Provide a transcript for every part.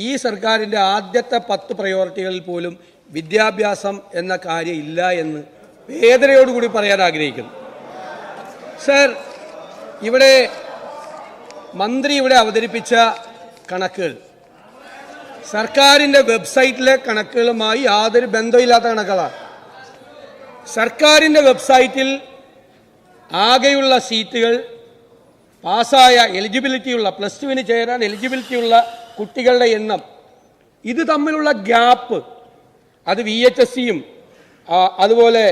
ഈ സർക്കാരിൻ്റെ ആദ്യത്തെ 10 പ്രയോറിറ്റികളിൽ പോലും വിദ്യാഭ്യാസം എന്ന കാര്യം ഇല്ല എന്ന് വേദനയോടുകൂടി പറയാൻ ആഗ്രഹിക്കുന്നു. സർ, ഇവിടെ മന്ത്രി അവതരിപ്പിച്ച കണക്കുകൾ സർക്കാരിൻ്റെ വെബ്സൈറ്റിലെ കണക്കുകളുമായി യാതൊരു ബന്ധമില്ലാത്ത കണക്കുകളാണ്. സർക്കാരിൻ്റെ വെബ്സൈറ്റിൽ ആകെയുള്ള സീറ്റുകൾ പാസ്സായ എലിജിബിലിറ്റിയുള്ള +2 ചേരാൻ എലിജിബിലിറ്റിയുള്ള കുട്ടികളുടെ എണ്ണം, ഇത് തമ്മിലുള്ള ഗ്യാപ്പ്, അത് VHSCയും അതുപോലെ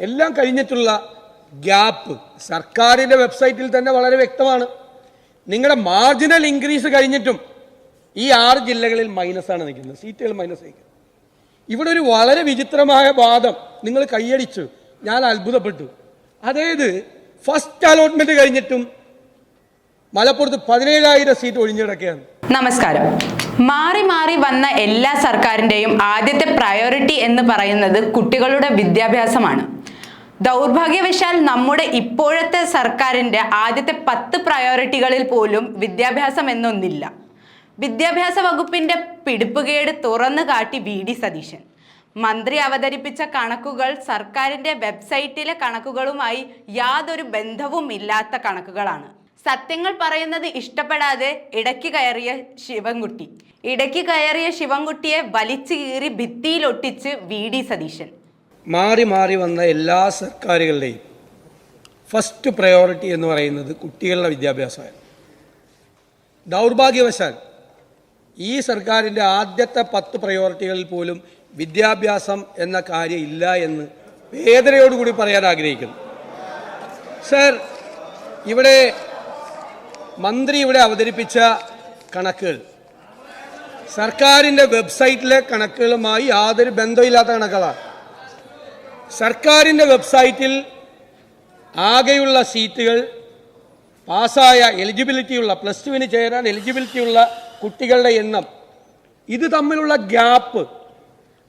എല്ലാം കഴിഞ്ഞിട്ടുള്ള ഗ്യാപ്പ് സർക്കാരിൻ്റെ വെബ്സൈറ്റിൽ തന്നെ വളരെ വ്യക്തമാണ്. നിങ്ങളുടെ മാർജിനൽ ഇൻക്രീസ് കഴിഞ്ഞിട്ടും ഈ 6 ജില്ലകളിൽ മൈനസാണ് നിൽക്കുന്നത്, സീറ്റുകൾ മൈനസ് നിൽക്കുന്നത്. ഇവിടെ ഒരു വളരെ വിചിത്രമായ വാദം നിങ്ങൾ കൈയടിച്ചു, ഞാൻ അത്ഭുതപ്പെട്ടു. അതായത് ഫസ്റ്റ് അലോട്ട്മെന്റ് കഴിഞ്ഞിട്ടും മലപ്പുറത്ത് 17,000 സീറ്റ് ഒഴിഞ്ഞിടക്കുകയാണ്. നമസ്കാരം. മാറി മാറി വന്ന എല്ലാ സർക്കാരിൻ്റെയും ആദ്യത്തെ പ്രയോറിറ്റി എന്ന് പറയുന്നത് കുട്ടികളുടെ വിദ്യാഭ്യാസമാണ്. ദൗർഭാഗ്യവശാൽ നമ്മുടെ ഇപ്പോഴത്തെ സർക്കാരിൻ്റെ ആദ്യത്തെ 10 പ്രയോറിറ്റികളിൽ പോലും വിദ്യാഭ്യാസം എന്നൊന്നില്ല. വിദ്യാഭ്യാസ വകുപ്പിന്റെ പിടിപ്പുകേട് തുറന്നു കാട്ടി VD സതീശൻ. മന്ത്രി അവതരിപ്പിച്ച കണക്കുകൾ സർക്കാരിന്റെ വെബ്സൈറ്റിലെ കണക്കുകളുമായി യാതൊരു ബന്ധവും ഇല്ലാത്ത കണക്കുകളാണ്. സത്യങ്ങൾ പറയുന്നത് ഇഷ്ടപ്പെടാതെ ഇടയ്ക്ക് കയറിയ ശിവൻകുട്ടിയെ വലിച്ചു കീറി ഭിത്തിയിലൊട്ടിച്ച് VD സതീശൻ. മാറി മാറി വന്ന എല്ലാ സർക്കാരുകളുടെയും ഫസ്റ്റ് പ്രയോറിറ്റി എന്ന് പറയുന്നത് കുട്ടികളുടെ വിദ്യാഭ്യാസമാണ്. ദൗർഭാഗ്യവശാൽ ഈ സർക്കാരിൻ്റെ ആദ്യത്തെ 10 പ്രയോറിറ്റികളിൽ പോലും വിദ്യാഭ്യാസം എന്ന കാര്യം ഇല്ല എന്ന് വേദനയോടുകൂടി പറയാൻ ആഗ്രഹിക്കുന്നു. സർ, ഇവിടെ മന്ത്രി അവതരിപ്പിച്ച കണക്കുകൾ സർക്കാരിൻ്റെ വെബ്സൈറ്റിലെ കണക്കുകളുമായി യാതൊരു ബന്ധമില്ലാത്ത കണക്കുകളാണ്. സർക്കാരിൻ്റെ വെബ്സൈറ്റിൽ ആകെയുള്ള സീറ്റുകൾ പാസ്സായ എലിജിബിലിറ്റിയുള്ള +2 ചേരാൻ എലിജിബിലിറ്റിയുള്ള കുട്ടികളുടെ എണ്ണം, ഇത് തമ്മിലുള്ള ഗ്യാപ്പ്,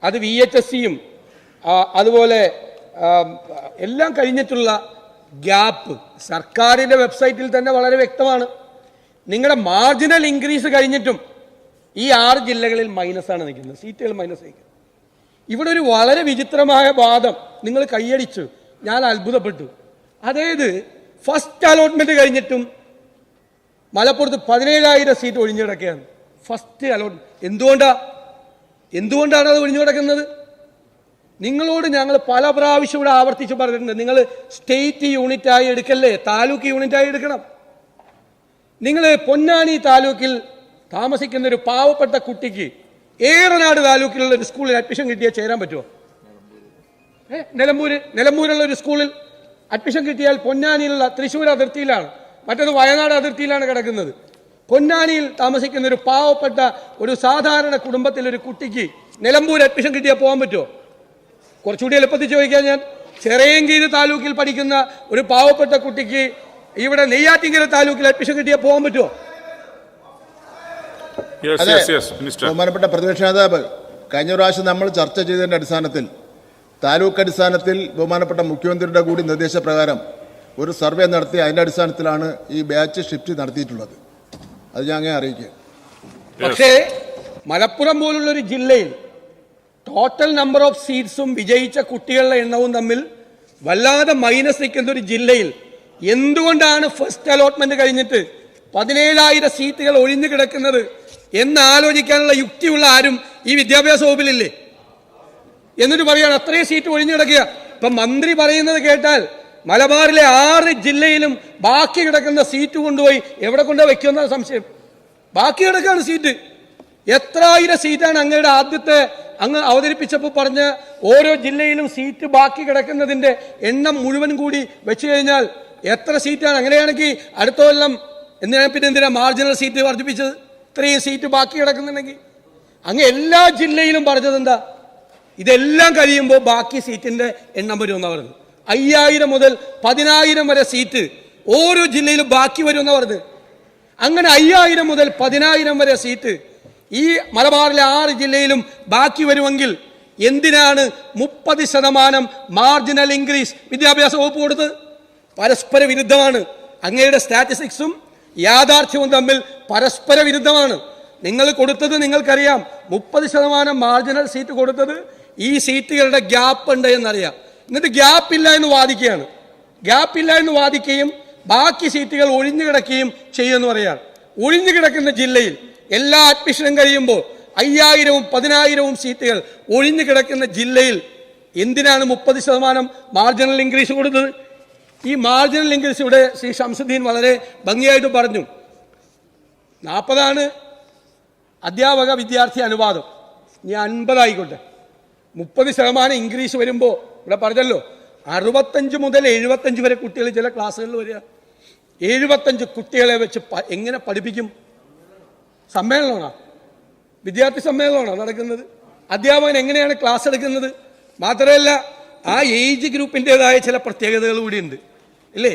അത് VHSCയും അതുപോലെ എല്ലാം കഴിഞ്ഞിട്ടുള്ള ഗ്യാപ്പ് സർക്കാരിൻ്റെ വെബ്സൈറ്റിൽ തന്നെ വളരെ വ്യക്തമാണ്. നിങ്ങളുടെ മാർജിനൽ ഇൻക്രീസ് കഴിഞ്ഞിട്ടും ഈ 6 ജില്ലകളിൽ മൈനസാണ് നിൽക്കുന്നത്, സീറ്റുകൾ മൈനസ് നിൽക്കുന്നത്. ഇവിടെ ഒരു വളരെ വിചിത്രമായ വാദം നിങ്ങൾ കൈയടിച്ചു, ഞാൻ അത്ഭുതപ്പെട്ടു. അതായത് ഫസ്റ്റ് അലോട്ട്മെന്റ് കഴിഞ്ഞിട്ടും മലപ്പുറത്ത് 17,000 സീറ്റ് ഒഴിഞ്ഞിടക്കുകയാണ്. ഫസ്റ്റ് അലോട്ട്മെന്റ് എന്തുകൊണ്ടാണ് അത് ഒഴിഞ്ഞു കിടക്കുന്നത്? നിങ്ങളോട് ഞങ്ങൾ പല പ്രാവശ്യം ഇവിടെ ആവർത്തിച്ച് പറഞ്ഞിട്ടുണ്ട്, നിങ്ങൾ സ്റ്റേറ്റ് യൂണിറ്റായി എടുക്കല്ലേ, താലൂക്ക് യൂണിറ്റായി എടുക്കണം. നിങ്ങൾ പൊന്നാനി താലൂക്കിൽ താമസിക്കുന്ന ഒരു പാവപ്പെട്ട കുട്ടിക്ക് ഏറനാട് താലൂക്കിലുള്ള ഒരു സ്കൂളിൽ അഡ്മിഷൻ കിട്ടിയാൽ ചേരാൻ പറ്റുമോ? നിലമ്പൂരുള്ള ഒരു സ്കൂളിൽ അഡ്മിഷൻ കിട്ടിയാൽ പൊന്നാനിയിലുള്ള തൃശ്ശൂർ അതിർത്തിയിലാണ്, മറ്റത് വയനാട് അതിർത്തിയിലാണ് കിടക്കുന്നത്. പൊന്നാനിയിൽ താമസിക്കുന്ന ഒരു പാവപ്പെട്ട ഒരു സാധാരണ കുടുംബത്തിലൊരു കുട്ടിക്ക് നിലമ്പൂർ അഡ്മിഷൻ കിട്ടിയാൽ പോകാൻ പറ്റുമോ? കുറച്ചുകൂടി എളുപ്പത്തിൽ ചോദിക്കാൻ, ഞാൻ ചെറിയങ്കീര് താലൂക്കിൽ പഠിക്കുന്ന ഒരു പാവപ്പെട്ട കുട്ടിക്ക് ഇവിടെ നെയ്യാറ്റിങ്കര താലൂക്കിൽ അഡ്മിഷൻ കിട്ടിയാൽ പോകാൻ പറ്റുമോ? ബഹുമാനപ്പെട്ട പ്രതിപക്ഷ നേതാവ്, കഴിഞ്ഞ പ്രാവശ്യം നമ്മൾ ചർച്ച ചെയ്തതിൻ്റെ അടിസ്ഥാനത്തിൽ താലൂക്ക് അടിസ്ഥാനത്തിൽ ബഹുമാനപ്പെട്ട മുഖ്യമന്ത്രിയുടെ കൂടി നിർദ്ദേശപ്രകാരം ഒരു സർവേ നടത്തി അതിൻ്റെ അടിസ്ഥാനത്തിലാണ് ഈ ബാച്ച് ഷിഫ്റ്റ് നടത്തിയിട്ടുള്ളത്. അത് ഞാൻ അങ്ങനെ അറിയിക്കുക. പക്ഷേ മലപ്പുറം പോലുള്ളൊരു ജില്ലയിൽ ടോട്ടൽ നമ്പർ ഓഫ് സീറ്റ്സും വിജയിച്ച കുട്ടികളുടെ എണ്ണവും തമ്മിൽ വല്ലാതെ മൈനസ് നിൽക്കുന്ന ഒരു ജില്ലയിൽ എന്തുകൊണ്ടാണ് ഫസ്റ്റ് അലോട്ട്മെന്റ് കഴിഞ്ഞിട്ട് 17,000 സീറ്റുകൾ ഒഴിഞ്ഞു കിടക്കുന്നത് എന്ന് ആലോചിക്കാനുള്ള യുക്തിയുള്ള ആരും ഈ വിദ്യാഭ്യാസ വകുപ്പിലില്ലേ? എന്നിട്ട് പറയാണ് അത്രയും സീറ്റ് ഒഴിഞ്ഞു കിടക്കുക. ഇപ്പം മന്ത്രി പറയുന്നത് കേട്ടാൽ മലബാറിലെ 6 ജില്ലയിലും ബാക്കി കിടക്കുന്ന സീറ്റ് കൊണ്ടുപോയി എവിടെ കൊണ്ടുപോയി വെക്കുമെന്ന സംശയം. ബാക്കി കിടക്കാണ് സീറ്റ്. എത്ര ആയിരം സീറ്റാണ് അങ്ങയുടെ ആദ്യത്തെ അങ്ങ് അവതരിപ്പിച്ചപ്പോൾ പറഞ്ഞ ഓരോ ജില്ലയിലും സീറ്റ് ബാക്കി കിടക്കുന്നതിന്റെ എണ്ണം മുഴുവൻ കൂടി വെച്ച് കഴിഞ്ഞാൽ എത്ര സീറ്റാണ്? അങ്ങനെയാണെങ്കിൽ അടുത്ത കൊല്ലം എന്തിനാ മാർജിനൽ സീറ്റ് വർദ്ധിപ്പിച്ചത്? ഇത്രയും സീറ്റ് ബാക്കി കിടക്കുന്നുണ്ടെങ്കിൽ അങ്ങ് എല്ലാ ജില്ലയിലും പറഞ്ഞത് എന്താ? ഇതെല്ലാം കഴിയുമ്പോൾ ബാക്കി സീറ്റിന്റെ എണ്ണം വരുമെന്നാണ് പറഞ്ഞത്. 5,000 മുതൽ 10,000 വരെ സീറ്റ് ഓരോ ജില്ലയിലും ബാക്കി വരുമെന്നാണ് പറഞ്ഞത്. അങ്ങനെ 5,000 മുതൽ 10,000 വരെ സീറ്റ് ഈ മലബാറിലെ 6 ജില്ലയിലും ബാക്കി വരുമെങ്കിൽ എന്തിനാണ് 30% മാർജിനൽ ഇൻക്രീസ് വിദ്യാഭ്യാസ വകുപ്പ് കൊടുത്തത്? പരസ്പര വിരുദ്ധമാണ്. അങ്ങയുടെ സ്റ്റാറ്റിസ്റ്റിക്സും യാഥാർത്ഥ്യവും തമ്മിൽ പരസ്പര വിരുദ്ധമാണ്. നിങ്ങൾ കൊടുത്തത് നിങ്ങൾക്കറിയാം. 30% മാർജിനൽ സീറ്റ് കൊടുത്തത് ഈ സീറ്റുകളുടെ ഗ്യാപ്പ് ഉണ്ട് എന്നറിയാം. എന്നിട്ട് ഗ്യാപ്പില്ല എന്ന് വാദിക്കുകയാണ്. ഗ്യാപ്പില്ല എന്ന് വാദിക്കുകയും ബാക്കി സീറ്റുകൾ ഒഴിഞ്ഞു കിടക്കുകയും ചെയ്യുമെന്ന് പറയാം. ഒഴിഞ്ഞു കിടക്കുന്ന ജില്ലയിൽ എല്ലാ അഡ്മിഷനും കഴിയുമ്പോൾ 5000-ഉം 10,000-ഉം സീറ്റുകൾ ഒഴിഞ്ഞു കിടക്കുന്ന ജില്ലയിൽ എന്തിനാണ് 30% മാർജിനൽ ഇൻക്രീസ് കൊടുത്തത്? ഈ മാർജിനൽ ഇൻക്രീസ് ഇവിടെ ശ്രീ ഷംസുദ്ദീൻ വളരെ ഭംഗിയായിട്ട് പറഞ്ഞു. 40 അധ്യാപക വിദ്യാർത്ഥി അനുപാതം, ഇനി 50 ആയിക്കോട്ടെ. 30% ഇൻക്രീസ് വരുമ്പോൾ ഇവിടെ പറഞ്ഞല്ലോ 65 മുതൽ 75 വരെ കുട്ടികൾ ചില ക്ലാസ്സുകളിൽ വരിക. 75 കുട്ടികളെ വെച്ച് എങ്ങനെ പഠിപ്പിക്കും? സമ്മേളനമാണോ? വിദ്യാർത്ഥി സമ്മേളനമാണോ നടക്കുന്നത്? അധ്യാപകൻ എങ്ങനെയാണ് ക്ലാസ് എടുക്കുന്നത്? മാത്രമല്ല ആ ഏജ് ഗ്രൂപ്പിൻ്റെതായ ചില പ്രത്യേകതകൾ കൂടിയുണ്ട് ഇല്ലേ?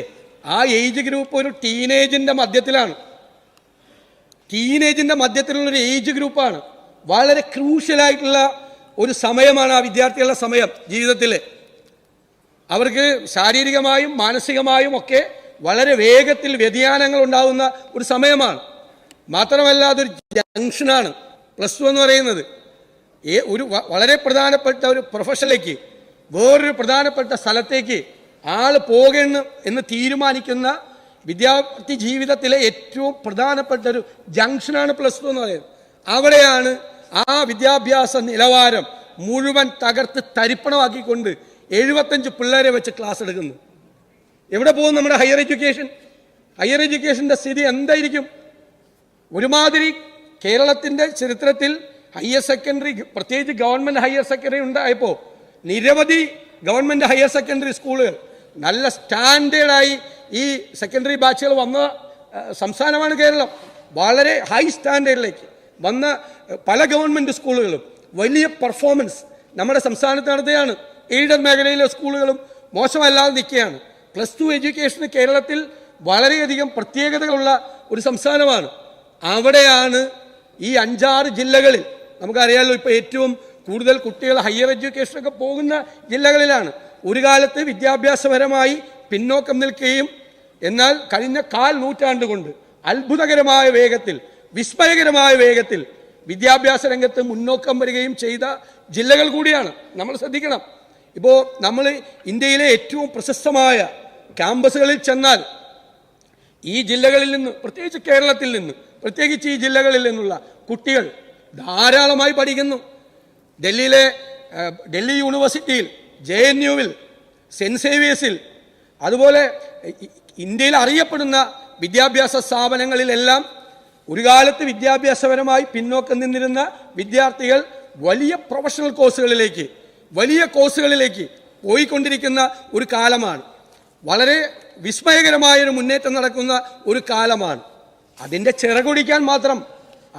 ആ ഏജ് ഗ്രൂപ്പ് ഒരു ടീനേജിൻ്റെ മധ്യത്തിലാണ്. ടീനേജിൻ്റെ മധ്യത്തിലുള്ളൊരു ഏജ് ഗ്രൂപ്പാണ്. വളരെ ക്രൂഷ്യലായിട്ടുള്ള ഒരു സമയമാണ് ആ വിദ്യാർത്ഥികളുടെ സമയം ജീവിതത്തിൽ. അവർക്ക് ശാരീരികമായും മാനസികമായും ഒക്കെ വളരെ വേഗത്തിൽ വ്യതിയാനങ്ങൾ ഉണ്ടാകുന്ന ഒരു സമയമാണ്. മാത്രമല്ല അതൊരു ജംഗ്ഷനാണ് +2 എന്ന് പറയുന്നത്. ഒരു വളരെ പ്രധാനപ്പെട്ട ഒരു പ്രൊഫഷനിലേക്ക് വേറൊരു പ്രധാനപ്പെട്ട സ്ഥലത്തേക്ക് ആൾ പോകണം എന്ന് തീരുമാനിക്കുന്ന വിദ്യാർത്ഥി ജീവിതത്തിലെ ഏറ്റവും പ്രധാനപ്പെട്ട ഒരു ജംഗ്ഷനാണ് +2 എന്ന് പറയുന്നത്. അവിടെയാണ് ആ വിദ്യാഭ്യാസ നിലവാരം മുഴുവൻ തകർത്ത് തരിപ്പണമാക്കിക്കൊണ്ട് 75 പിള്ളേരെ വെച്ച് ക്ലാസ് എടുക്കുന്നു. എവിടെ പോകും നമ്മുടെ ഹയർ എഡ്യൂക്കേഷൻ? ഹയർ എഡ്യൂക്കേഷൻ്റെ സ്ഥിതി എന്തായിരിക്കും? ഒരുമാതിരി കേരളത്തിൻ്റെ ചരിത്രത്തിൽ ഹയർ സെക്കൻഡറി, പ്രത്യേകിച്ച് ഗവൺമെൻറ് ഹയർ സെക്കൻഡറി ഉണ്ടായപ്പോൾ നിരവധി ഗവൺമെൻറ് ഹയർ സെക്കൻഡറി സ്കൂളുകൾ നല്ല സ്റ്റാൻഡേർഡായി ഈ സെക്കൻഡറി ബാച്ചുകൾ വന്ന സംസ്ഥാനമാണ് കേരളം. വളരെ ഹൈ സ്റ്റാൻഡേർഡിലേക്ക് വന്ന പല ഗവൺമെൻറ് സ്കൂളുകളും വലിയ പെർഫോമൻസ് നമ്മുടെ സംസ്ഥാനത്ത് നടത്തുകയാണ്. എയ്ഡഡ് മേഖലയിലെ സ്കൂളുകളും മോശമല്ലാതെ നിൽക്കുകയാണ്. +2 എഡ്യൂക്കേഷന് കേരളത്തിൽ വളരെയധികം പ്രത്യേകതകളുള്ള ഒരു സംസ്ഥാനമാണ്. അവിടെയാണ് ഈ 5-6 ജില്ലകളിൽ, നമുക്കറിയാമല്ലോ ഇപ്പോൾ ഏറ്റവും കൂടുതൽ കുട്ടികൾ ഹയർ എഡ്യൂക്കേഷനൊക്കെ പോകുന്ന ജില്ലകളിലാണ്. ഒരു കാലത്ത് വിദ്യാഭ്യാസപരമായി പിന്നോക്കം നിൽക്കുകയും എന്നാൽ കഴിഞ്ഞ 1/4 നൂറ്റാണ്ട് കൊണ്ട് അത്ഭുതകരമായ വേഗത്തിൽ, വിസ്മയകരമായ വേഗത്തിൽ വിദ്യാഭ്യാസ രംഗത്ത് മുന്നോക്കം വരികയും ചെയ്ത ജില്ലകൾ കൂടിയാണ്. നമ്മൾ ശ്രദ്ധിക്കണം. ഇപ്പോൾ നമ്മൾ ഇന്ത്യയിലെ ഏറ്റവും പ്രശസ്തമായ ക്യാമ്പസുകളിൽ ചെന്നാൽ ഈ ജില്ലകളിൽ നിന്ന്, പ്രത്യേകിച്ച് കേരളത്തിൽ നിന്ന്, പ്രത്യേകിച്ച് ഈ ജില്ലകളിൽ നിന്നുള്ള കുട്ടികൾ ധാരാളമായി പഠിക്കുന്നു. ഡൽഹിയിലെ ഡൽഹി യൂണിവേഴ്സിറ്റിയിൽ, JNUവിൽ, സെൻറ്റ് സേവിയേഴ്സിൽ, അതുപോലെ ഇന്ത്യയിൽ അറിയപ്പെടുന്ന വിദ്യാഭ്യാസ സ്ഥാപനങ്ങളിലെല്ലാം ഒരു കാലത്ത് വിദ്യാഭ്യാസപരമായി പിന്നോക്കം നിന്നിരുന്ന വിദ്യാർത്ഥികൾ വലിയ പ്രൊഫഷണൽ കോഴ്സുകളിലേക്ക്, വലിയ കോഴ്സുകളിലേക്ക് പോയിക്കൊണ്ടിരിക്കുന്ന ഒരു കാലമാണ്. വളരെ വിസ്മയകരമായൊരു മുന്നേറ്റം നടക്കുന്ന ഒരു കാലമാണ്. അതിൻ്റെ ചിറകൊടിക്കാൻ മാത്രം,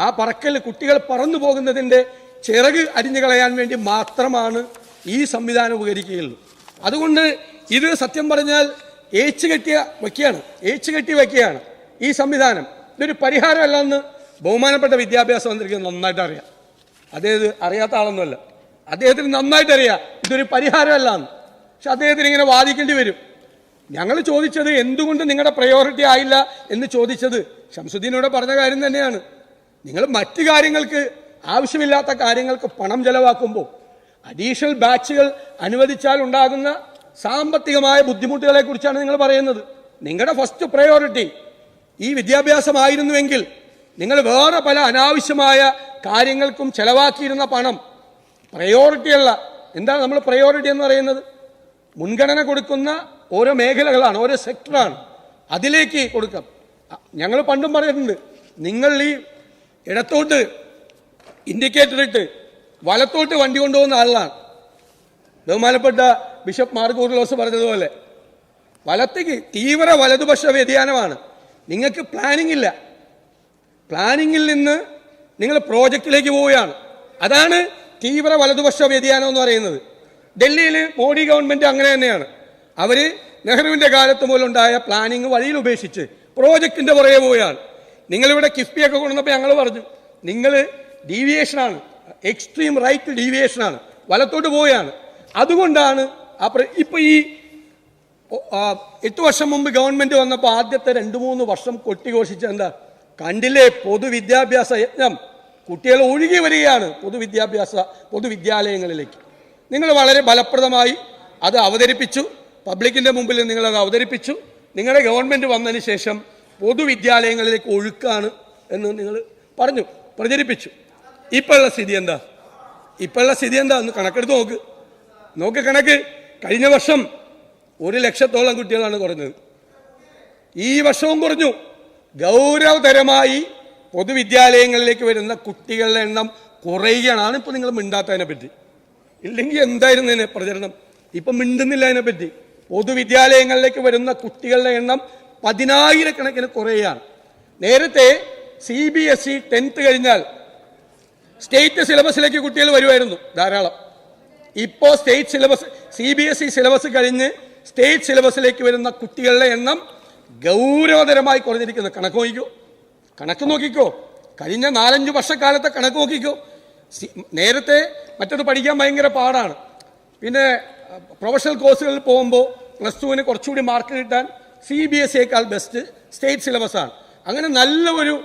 ആ പറക്കൽ, കുട്ടികൾ പറന്നു പോകുന്നതിൻ്റെ ചിറക് അരിഞ്ഞു കളയാൻ വേണ്ടി മാത്രമാണ് ഈ സംവിധാനം ഉപകരിക്കുകയുള്ളൂ. അതുകൊണ്ട് ഇത് സത്യം പറഞ്ഞാൽ ഏച്ചു കെട്ടി വയ്ക്കുകയാണ് ഈ സംവിധാനം. ഇതൊരു പരിഹാരമല്ലെന്ന് ബഹുമാനപ്പെട്ട വിദ്യാഭ്യാസ മന്ത്രിക്ക് നന്നായിട്ട് അറിയാം. അദ്ദേഹം അറിയാത്ത ആളൊന്നുമല്ല. അദ്ദേഹത്തിന് നന്നായിട്ട് അറിയാം ഇതൊരു പരിഹാരമല്ലാന്ന്. പക്ഷെ അദ്ദേഹത്തിന് ഇങ്ങനെ വാദിക്കേണ്ടി വരും. ഞങ്ങൾ ചോദിച്ചത് എന്തുകൊണ്ട് നിങ്ങളുടെ പ്രയോറിറ്റി ആയില്ല എന്ന് ചോദിച്ചത് ഷംസുദ്ദീനോട് പറഞ്ഞ കാര്യം തന്നെയാണ്. നിങ്ങൾ മറ്റു കാര്യങ്ങൾക്ക്, ആവശ്യമില്ലാത്ത കാര്യങ്ങൾക്ക് പണം ചെലവാക്കുമ്പോൾ അഡീഷണൽ ബാച്ചുകൾ അനുവദിച്ചാൽ ഉണ്ടാകുന്ന സാമ്പത്തികമായ ബുദ്ധിമുട്ടുകളെ കുറിച്ചാണ് നിങ്ങൾ പറയുന്നത്. നിങ്ങളുടെ ഫസ്റ്റ് പ്രയോറിറ്റി ഈ വിദ്യാഭ്യാസമായിരുന്നുവെങ്കിൽ നിങ്ങൾ വേറെ പല അനാവശ്യമായ കാര്യങ്ങൾക്കും ചെലവാക്കിയിരുന്ന പണം പ്രയോറിറ്റിയല്ല. എന്താണ് നമ്മൾ പ്രയോറിറ്റി എന്ന് പറയുന്നത്? മുൻഗണന കൊടുക്കുന്ന ഓരോ മേഖലകളാണ്, ഓരോ സെക്ടറാണ്, അതിലേക്ക് കൊടുക്കാം. ഞങ്ങൾ പണ്ടും പറഞ്ഞിട്ടുണ്ട്, നിങ്ങൾ ഈ ഇടത്തോട്ട് ഇൻഡിക്കേറ്റർ ഇട്ട് വലത്തോട്ട് വണ്ടി കൊണ്ടുപോകുന്ന ആളാണ്. ബഹുമാനപ്പെട്ട ബിഷപ്പ് മാർ കൂറിലോസ് പറഞ്ഞതുപോലെ വലത്തേക്ക് തീവ്ര വലതുപക്ഷ വ്യതിയാനമാണ്. നിങ്ങൾക്ക് പ്ലാനിംഗ് ഇല്ല. പ്ലാനിങ്ങിൽ നിന്ന് നിങ്ങൾ പ്രോജക്റ്റിലേക്ക് പോവുകയാണ്. അതാണ് തീവ്ര വലതുപക്ഷ വ്യതിയാനം എന്ന് പറയുന്നത്. ഡൽഹിയിൽ മോഡി ഗവൺമെൻറ് അങ്ങനെ തന്നെയാണ്. അവർ നെഹ്റുവിൻ്റെ കാലത്ത് പോലുണ്ടായ പ്ലാനിങ് വഴിയിൽ ഉപേക്ഷിച്ച് പ്രോജക്റ്റിൻ്റെ പുറകെ പോവുകയാണ്. നിങ്ങളിവിടെ കിഫ്ബിയൊക്കെ കൊണ്ടുവന്നപ്പോൾ ഞങ്ങൾ പറഞ്ഞു, നിങ്ങൾ ഡീവിയേഷനാണ്, എക്സ്ട്രീം റൈറ്റ് ഡീവിയേഷനാണ്, വലത്തോട്ട് പോവുകയാണ്. അതുകൊണ്ടാണ് ഇപ്പോൾ ഈ 8 വർഷം മുമ്പ് ഗവൺമെൻറ് വന്നപ്പോൾ ആദ്യത്തെ 2-3 വർഷം കൊട്ടിഘോഷിച്ച എന്താ കണ്ടില്ലേ? പൊതുവിദ്യാഭ്യാസ യജ്ഞം, കുട്ടികൾ ഒഴുകി വരികയാണ് പൊതുവിദ്യാലയങ്ങളിലേക്ക്. നിങ്ങൾ വളരെ ഫലപ്രദമായി അത് അവതരിപ്പിച്ചു, പബ്ലിക്കിൻ്റെ മുമ്പിൽ നിങ്ങളത് അവതരിപ്പിച്ചു. നിങ്ങളുടെ ഗവൺമെൻറ് വന്നതിന് ശേഷം പൊതുവിദ്യാലയങ്ങളിലേക്ക് ഒഴുക്കാണ് എന്ന് നിങ്ങൾ പറഞ്ഞു, പ്രചരിപ്പിച്ചു. ഇപ്പോഴുള്ള സ്ഥിതി എന്താ? ഒന്ന് കണക്കെടുത്ത് നോക്ക് കണക്ക്. കഴിഞ്ഞ വർഷം 1,00,000-ഓളം കുട്ടികളാണ് കുറഞ്ഞത്. ഈ വർഷവും കുറഞ്ഞു. ഗൗരവതരമായി പൊതുവിദ്യാലയങ്ങളിലേക്ക് വരുന്ന കുട്ടികളുടെ എണ്ണം കുറയുകയാണ്. ഇപ്പോൾ നിങ്ങൾ മിണ്ടാത്തതിനെ പറ്റി. ഇല്ലെങ്കിൽ എന്തായിരുന്നു ഇതിന് പ്രചരണം? ഇപ്പം മിണ്ടുന്നില്ല അതിനെപ്പറ്റി. പൊതുവിദ്യാലയങ്ങളിലേക്ക് വരുന്ന കുട്ടികളുടെ എണ്ണം 10,000-കണക്കിന് കുറയുകയാണ്. നേരത്തെ CBSE 10th കഴിഞ്ഞാൽ സ്റ്റേറ്റ് സിലബസിലേക്ക് കുട്ടികൾ വരുമായിരുന്നു ധാരാളം. ഇപ്പോൾ സ്റ്റേറ്റ് സിലബസ് CBSE സിലബസ് കഴിഞ്ഞ് സ്റ്റേറ്റ് സിലബസിലേക്ക് വരുന്ന കുട്ടികളുടെ എണ്ണം ഗൗരവതരമായി കുറഞ്ഞിരിക്കുന്നു. കണക്ക് നോക്കിക്കോ. കഴിഞ്ഞ 4-5 വർഷക്കാലത്തെ കണക്ക് നോക്കിക്കോ. നേരത്തെ മറ്റത് പഠിക്കാൻ ഭയങ്കര പാടാണ്. പിന്നെ പ്രൊഫഷണൽ കോഴ്സുകളിൽ പോകുമ്പോൾ +2-ന് കുറച്ചുകൂടി മാർക്ക് കിട്ടാൻ CBSEയേക്കാൾ ബെസ്റ്റ് സ്റ്റേറ്റ് സിലബസാണ്. അങ്ങനെ നല്ല ഒരു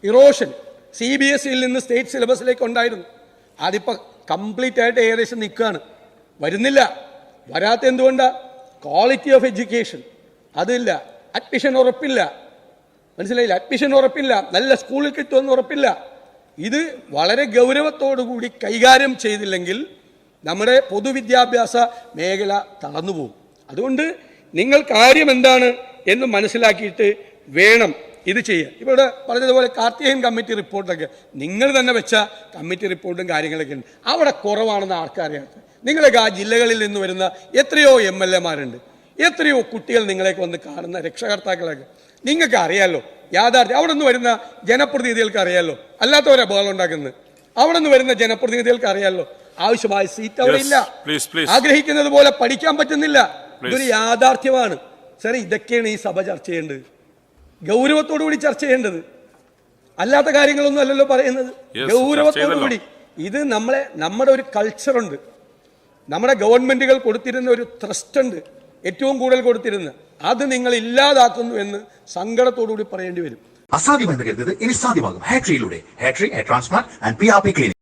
ഇറോഷൻ CBSEയിൽ നിന്ന് സ്റ്റേറ്റ് സിലബസിലേക്ക് ഉണ്ടായിരുന്നു. അതിപ്പോൾ കംപ്ലീറ്റ് ആയിട്ട് ഏകദേശം നിൽക്കുകയാണ്, വരുന്നില്ല. വരാത്ത എന്തുകൊണ്ടാണ്? ക്വാളിറ്റി ഓഫ് എഡ്യൂക്കേഷൻ അതില്ല, അഡ്മിഷൻ ഉറപ്പില്ല. മനസ്സിലായില്ല? അഡ്മിഷൻ ഉറപ്പില്ല, നല്ല സ്കൂളിൽ കിട്ടുമെന്ന് ഉറപ്പില്ല. ഇത് വളരെ ഗൗരവത്തോടുകൂടി കൈകാര്യം ചെയ്തില്ലെങ്കിൽ നമ്മുടെ പൊതുവിദ്യാഭ്യാസ മേഖല തളർന്നു പോകും. അതുകൊണ്ട് നിങ്ങൾ കാര്യം എന്താണ് എന്ന് മനസ്സിലാക്കിയിട്ട് വേണം ഇത് ചെയ്യാൻ. ഇപ്പോൾ ഇവിടെ പറഞ്ഞതുപോലെ കാർത്തികേയൻ കമ്മിറ്റി റിപ്പോർട്ടൊക്കെ നിങ്ങൾ തന്നെ വെച്ച കമ്മിറ്റി റിപ്പോർട്ടും കാര്യങ്ങളൊക്കെ ഉണ്ട്. അവിടെ കുറവാണെന്ന് ആൾക്കറിയാത്ത നിങ്ങളൊക്കെ ആ ജില്ലകളിൽ നിന്ന് വരുന്ന എത്രയോ MLAമാരുണ്ട്, എത്രയോ കുട്ടികൾ നിങ്ങളെയൊക്കെ വന്ന് കാണുന്ന രക്ഷകർത്താക്കളൊക്കെ നിങ്ങൾക്ക് അറിയാമല്ലോ യാഥാർത്ഥ്യം. അവിടെ നിന്ന് വരുന്ന ജനപ്രതിനിധികൾക്ക് അറിയാമല്ലോ, അല്ലാത്തവരെ ബഹളം ഉണ്ടാക്കുന്നത്. അവിടെ നിന്ന് വരുന്ന ജനപ്രതിനിധികൾക്ക് അറിയാമല്ലോ ആവശ്യമായ സീറ്റ് അവിടെ ഇല്ല, ആഗ്രഹിക്കുന്നത് പോലെ പഠിക്കാൻ പറ്റുന്നില്ല. ഇതൊരു യാഥാർത്ഥ്യമാണ്. സാറേ, ഇതൊക്കെയാണ് ഈ സഭ ചർച്ച ചെയ്യേണ്ടത്, ഗൗരവത്തോടുകൂടി ചർച്ച ചെയ്യേണ്ടത്. അല്ലാത്ത കാര്യങ്ങളൊന്നും അല്ലല്ലോ പറയുന്നത്, ഗൗരവത്തോടുകൂടി. ഇത് നമ്മുടെ ഒരു കൾച്ചറുണ്ട്, നമ്മുടെ ഗവൺമെന്റുകൾ കൊടുത്തിരുന്ന ഒരു ട്രസ്റ്റ് ഉണ്ട്, ഏറ്റവും കൂടുതൽ കൊടുത്തിരുന്ന. അത് നിങ്ങൾ ഇല്ലാതാക്കുന്നു എന്ന് സങ്കടത്തോടുകൂടി പറയേണ്ടി വരും. അസാധ്യമെന്ന് കരുതുന്നത് ഇനി സാധ്യമാകും. ഹാട്രിയിലൂടെ Hatri hair transplant and PRP clinic.